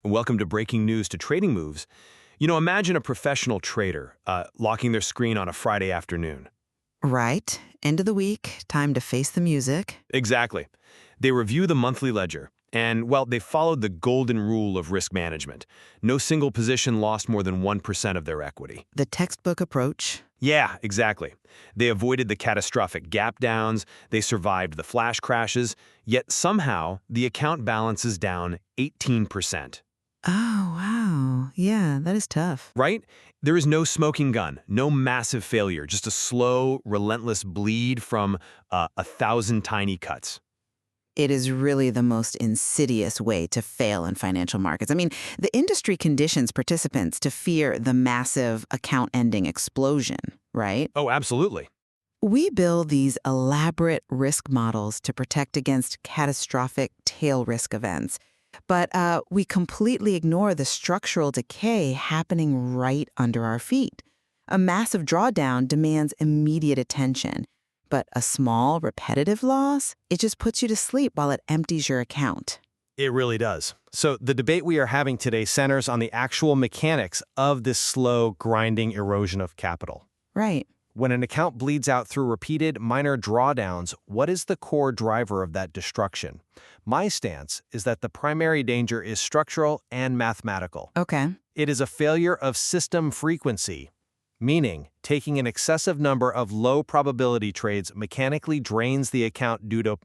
Welcome to Breaking News to Trading Moves. Imagine a professional trader locking their screen on a Friday afternoon. Right. End of the week, time to face the music. Exactly. They review the monthly ledger, and, they followed the golden rule of risk management. No single position lost more than 1% of their equity. The textbook approach. Yeah, exactly. They avoided the catastrophic gap downs, they survived the flash crashes, yet somehow the account balance is down 18%. Oh, wow. Yeah, that is tough. Right? There is no smoking gun, no massive failure, just a slow, relentless bleed from 1,000 tiny cuts. It is really the most insidious way to fail in financial markets. I mean, the industry conditions participants to fear the massive account-ending explosion, right? Oh, absolutely. We build these elaborate risk models to protect against catastrophic tail risk events. But we completely ignore the structural decay happening right under our feet. A massive drawdown demands immediate attention. But a small, repetitive loss, it just puts you to sleep while it empties your account. It really does. So the debate we are having today centers on the actual mechanics of this slow, grinding erosion of capital. Right. When an account bleeds out through repeated minor drawdowns, what is the core driver of that destruction? My stance is that the primary danger is structural and mathematical. Okay. It is a failure of system frequency, meaning taking an excessive number of low-probability trades mechanically drains the account due to,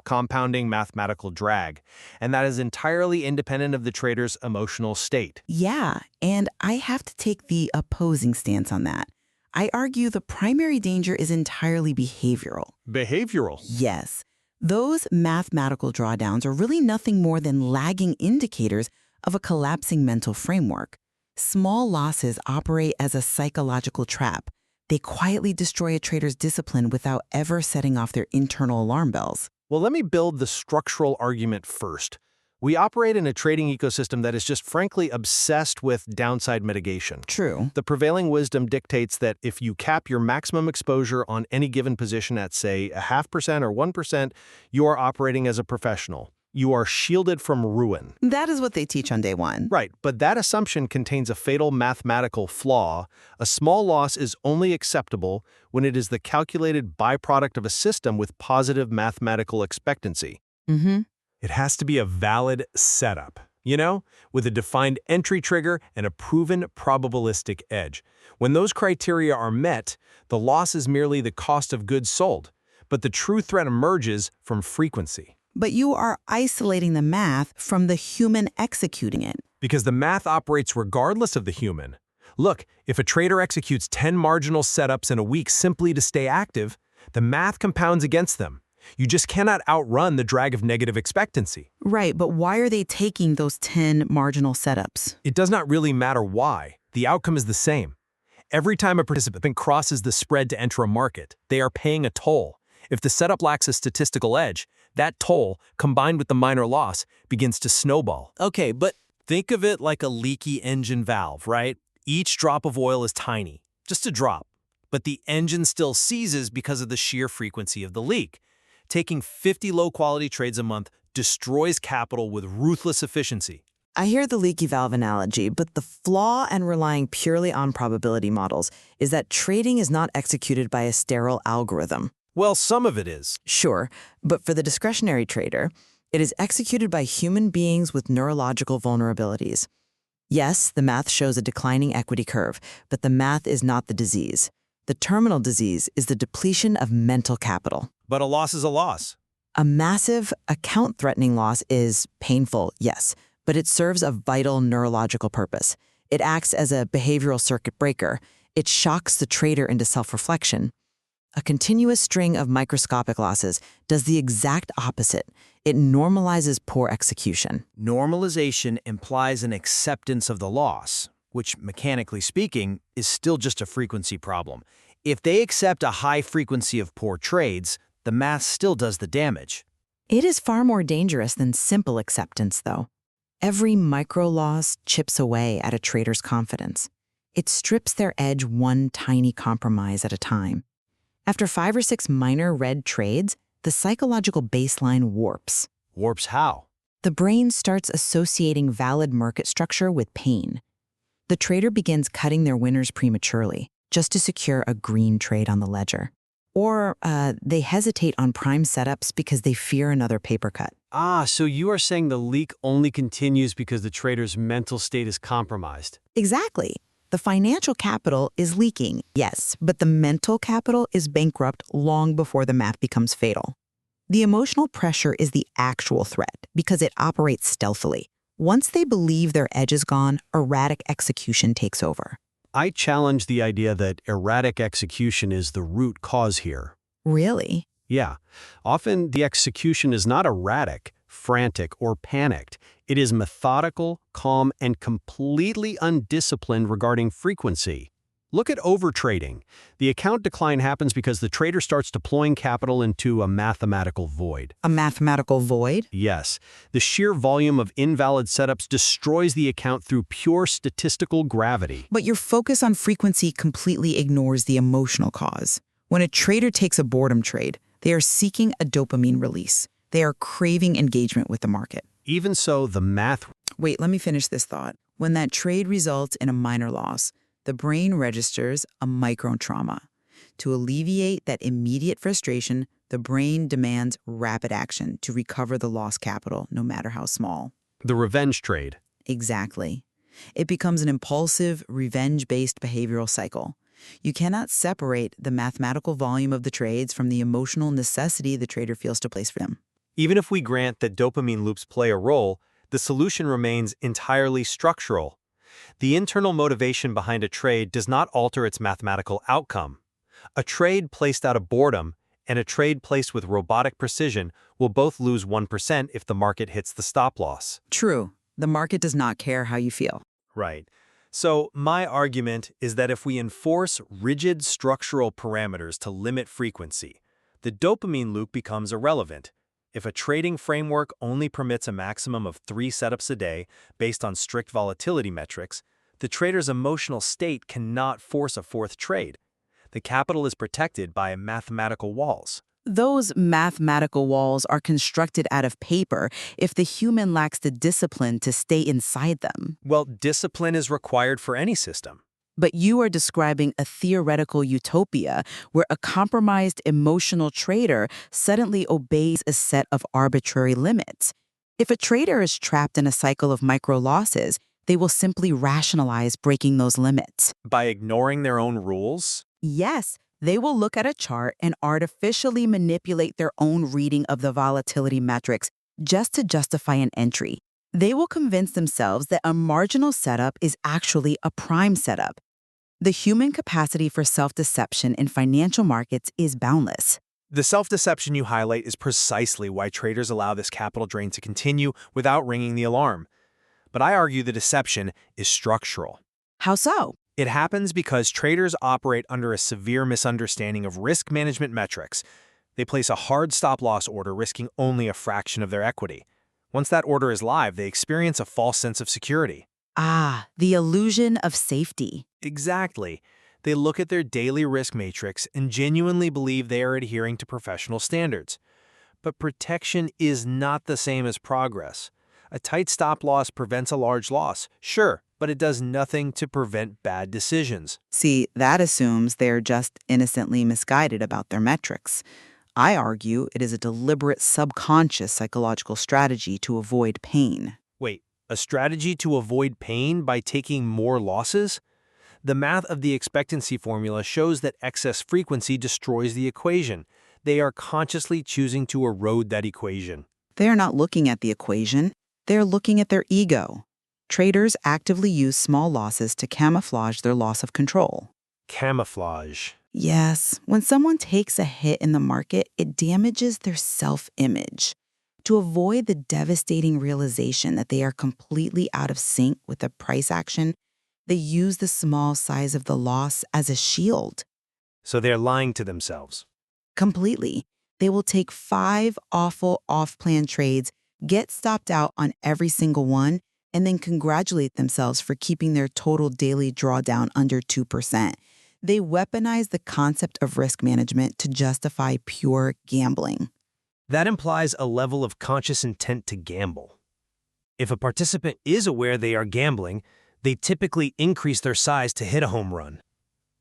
compounding mathematical drag. And that is entirely independent of the trader's emotional state. Yeah, and I have to take the opposing stance on that. I argue the primary danger is entirely behavioral. Behavioral? Yes. Those mathematical drawdowns are really nothing more than lagging indicators of a collapsing mental framework. Small losses operate as a psychological trap. They quietly destroy a trader's discipline without ever setting off their internal alarm bells. Well, let me build the structural argument first. We operate in a trading ecosystem that is just frankly obsessed with downside mitigation. True. The prevailing wisdom dictates that if you cap your maximum exposure on any given position at, say, 0.5% or 1%, you are operating as a professional. You are shielded from ruin. That is what they teach on day one. Right, but that assumption contains a fatal mathematical flaw. A small loss is only acceptable when it is the calculated byproduct of a system with positive mathematical expectancy. Mm-hmm. It has to be a valid setup, with a defined entry trigger and a proven probabilistic edge. When those criteria are met, the loss is merely the cost of goods sold, but the true threat emerges from frequency. But you are isolating the math from the human executing it. Because the math operates regardless of the human. Look, if a trader executes 10 marginal setups in a week simply to stay active, the math compounds against them. You just cannot outrun the drag of negative expectancy. Right, but why are they taking those 10 marginal setups? It does not really matter why. The outcome is the same. Every time a participant crosses the spread to enter a market, they are paying a toll. If the setup lacks a statistical edge, that toll, combined with the minor loss, begins to snowball. Okay, but think of it like a leaky engine valve, right? Each drop of oil is tiny, just a drop. But the engine still seizes because of the sheer frequency of the leak. Taking 50 low-quality trades a month destroys capital with ruthless efficiency. I hear the leaky valve analogy, but the flaw in relying purely on probability models is that trading is not executed by a sterile algorithm. Well, some of it is. Sure, but for the discretionary trader, it is executed by human beings with neurological vulnerabilities. Yes, the math shows a declining equity curve, but the math is not the disease. The terminal disease is the depletion of mental capital. But a loss is a loss. A massive, account-threatening loss is painful, yes, but it serves a vital neurological purpose. It acts as a behavioral circuit breaker. It shocks the trader into self-reflection. A continuous string of microscopic losses does the exact opposite. It normalizes poor execution. Normalization implies an acceptance of the loss, which, mechanically speaking, is still just a frequency problem. If they accept a high frequency of poor trades, the math still does the damage. It is far more dangerous than simple acceptance, though. Every micro loss chips away at a trader's confidence. It strips their edge one tiny compromise at a time. After 5 or 6 minor red trades, the psychological baseline warps. Warps how? the brain starts associating valid market structure with pain. The trader begins cutting their winners prematurely, just to secure a green trade on the ledger. Or they hesitate on prime setups because they fear another paper cut. So you are saying the leak only continues because the trader's mental state is compromised. Exactly. The financial capital is leaking, yes, but the mental capital is bankrupt long before the math becomes fatal. The emotional pressure is the actual threat because it operates stealthily. Once they believe their edge is gone, erratic execution takes over. I challenge the idea that erratic execution is the root cause here. Really? Yeah. Often the execution is not erratic, frantic, or panicked. It is methodical, calm, and completely undisciplined regarding frequency. Look at overtrading. The account decline happens because the trader starts deploying capital into a mathematical void. A mathematical void? Yes. The sheer volume of invalid setups destroys the account through pure statistical gravity. But your focus on frequency completely ignores the emotional cause. When a trader takes a boredom trade, they are seeking a dopamine release. They are craving engagement with the market. Even so, the math... Wait, let me finish this thought. When that trade results in a minor loss, the brain registers a micro-trauma. To alleviate that immediate frustration, the brain demands rapid action to recover the lost capital, no matter how small. The revenge trade. Exactly. It becomes an impulsive, revenge-based behavioral cycle. You cannot separate the mathematical volume of the trades from the emotional necessity the trader feels to place for them. Even if we grant that dopamine loops play a role, the solution remains entirely structural. The internal motivation behind a trade does not alter its mathematical outcome. A trade placed out of boredom and a trade placed with robotic precision will both lose 1% if the market hits the stop loss. True. The market does not care how you feel. Right. So my argument is that if we enforce rigid structural parameters to limit frequency, the dopamine loop becomes irrelevant. If a trading framework only permits a maximum of 3 setups a day based on strict volatility metrics, the trader's emotional state cannot force a 4th trade. The capital is protected by mathematical walls. Those mathematical walls are constructed out of paper if the human lacks the discipline to stay inside them. Well, discipline is required for any system. But you are describing a theoretical utopia where a compromised emotional trader suddenly obeys a set of arbitrary limits. If a trader is trapped in a cycle of micro losses, they will simply rationalize breaking those limits. By ignoring their own rules? Yes, they will look at a chart and artificially manipulate their own reading of the volatility metrics just to justify an entry. They will convince themselves that a marginal setup is actually a prime setup. The human capacity for self-deception in financial markets is boundless. The self-deception you highlight is precisely why traders allow this capital drain to continue without ringing the alarm. But I argue the deception is structural. How so? It happens because traders operate under a severe misunderstanding of risk management metrics. They place a hard stop-loss order risking only a fraction of their equity. Once that order is live, they experience a false sense of security. Ah, the illusion of safety. Exactly. They look at their daily risk matrix and genuinely believe they are adhering to professional standards. But protection is not the same as progress. A tight stop loss prevents a large loss, sure, but it does nothing to prevent bad decisions. See, that assumes they're just innocently misguided about their metrics. I argue it is a deliberate subconscious psychological strategy to avoid pain. Wait, a strategy to avoid pain by taking more losses? The math of the expectancy formula shows that excess frequency destroys the equation. They are consciously choosing to erode that equation. They are not looking at the equation. They're looking at their ego. Traders actively use small losses to camouflage their loss of control. Camouflage. Yes, when someone takes a hit in the market, it damages their self-image. To avoid the devastating realization that they are completely out of sync with the price action, they use the small size of the loss as a shield. So they're lying to themselves. Completely. They will take 5 awful off-plan trades, get stopped out on every single one, and then congratulate themselves for keeping their total daily drawdown under 2%. They weaponize the concept of risk management to justify pure gambling. That implies a level of conscious intent to gamble. If a participant is aware they are gambling, they typically increase their size to hit a home run.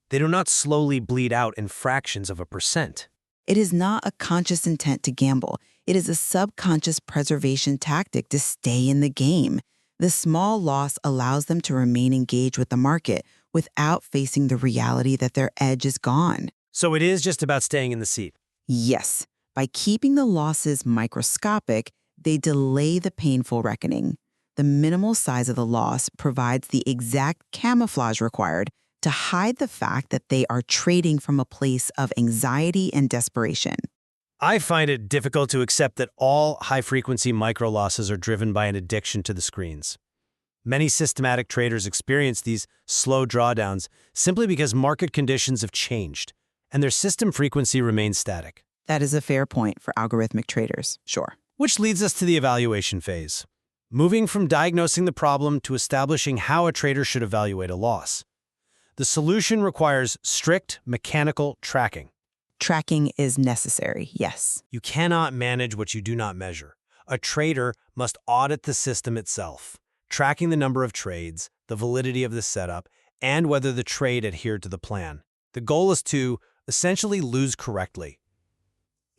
They do not slowly bleed out in fractions of a percent. It is not a conscious intent to gamble. It is a subconscious preservation tactic to stay in the game. The small loss allows them to remain engaged with the market without facing the reality that their edge is gone. So it is just about staying in the seat. Yes, by keeping the losses microscopic, they delay the painful reckoning. The minimal size of the loss provides the exact camouflage required to hide the fact that they are trading from a place of anxiety and desperation. I find it difficult to accept that all high-frequency micro losses are driven by an addiction to the screens. Many systematic traders experience these slow drawdowns simply because market conditions have changed, and their system frequency remains static. That is a fair point for algorithmic traders, sure. Which leads us to the evaluation phase, moving from diagnosing the problem to establishing how a trader should evaluate a loss. The solution requires strict mechanical tracking. Tracking is necessary, yes. You cannot manage what you do not measure. A trader must audit the system itself, tracking the number of trades, the validity of the setup, and whether the trade adhered to the plan. The goal is to essentially lose correctly.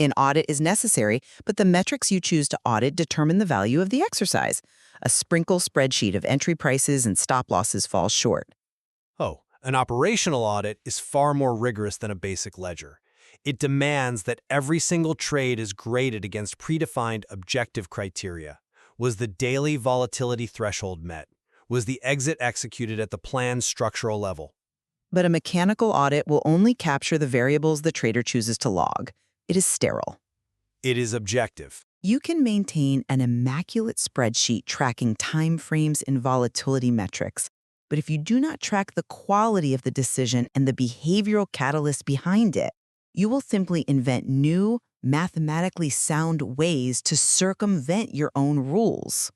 An audit is necessary, but the metrics you choose to audit determine the value of the exercise. A sprinkle spreadsheet of entry prices and stop losses falls short. Oh, an operational audit is far more rigorous than a basic ledger. It demands that every single trade is graded against predefined objective criteria. Was the daily volatility threshold met? Was the exit executed at the plan's structural level? But a mechanical audit will only capture the variables the trader chooses to log. It is sterile. It is objective. You can maintain an immaculate spreadsheet tracking time frames and volatility metrics, but if you do not track the quality of the decision and the behavioral catalyst behind it, you will simply invent new, mathematically sound ways to circumvent your own rules.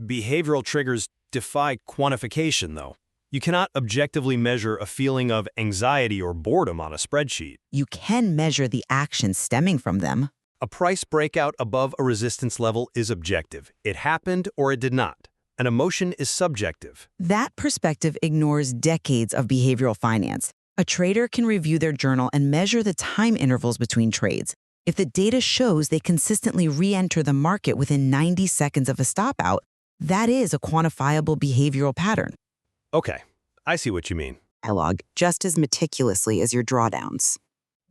Behavioral triggers defy quantification, though. You cannot objectively measure a feeling of anxiety or boredom on a spreadsheet. You can measure the actions stemming from them. A price breakout above a resistance level is objective. It happened or it did not. An emotion is subjective. That perspective ignores decades of behavioral finance. A trader can review their journal and measure the time intervals between trades. If the data shows they consistently re-enter the market within 90 seconds of a stop-out, that is a quantifiable behavioral pattern. Okay, I see what you mean. I log just as meticulously as your drawdowns.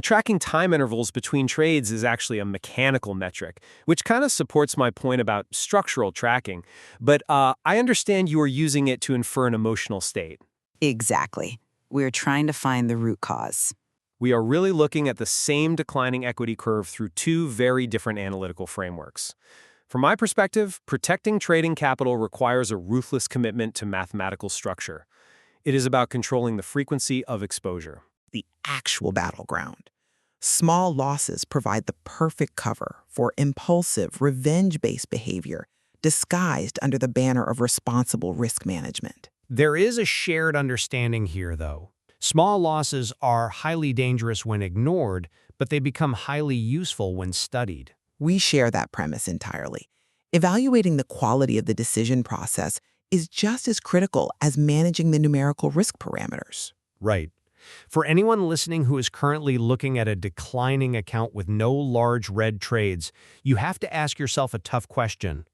Tracking time intervals between trades is actually a mechanical metric, which kind of supports my point about structural tracking. But I understand you are using it to infer an emotional state. Exactly. We're trying to find the root cause. We are really looking at the same declining equity curve through two very different analytical frameworks. From my perspective, protecting trading capital requires a ruthless commitment to mathematical structure. It is about controlling the frequency of exposure. The actual battleground. Small losses provide the perfect cover for impulsive, revenge-based behavior disguised under the banner of responsible risk management. There is a shared understanding here, though. Small losses are highly dangerous when ignored, but they become highly useful when studied. We share that premise entirely. Evaluating the quality of the decision process is just as critical as managing the numerical risk parameters. Right. For anyone listening who is currently looking at a declining account with no large red trades, you have to ask yourself a tough question.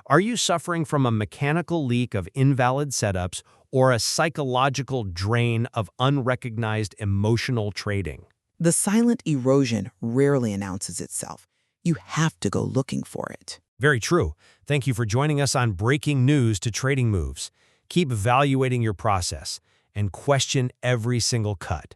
Are you suffering from a mechanical leak of invalid setups or a psychological drain of unrecognized emotional trading? The silent erosion rarely announces itself. You have to go looking for it. Very true. Thank you for joining us on Breaking News to Trading Moves. Keep evaluating your process and question every single cut.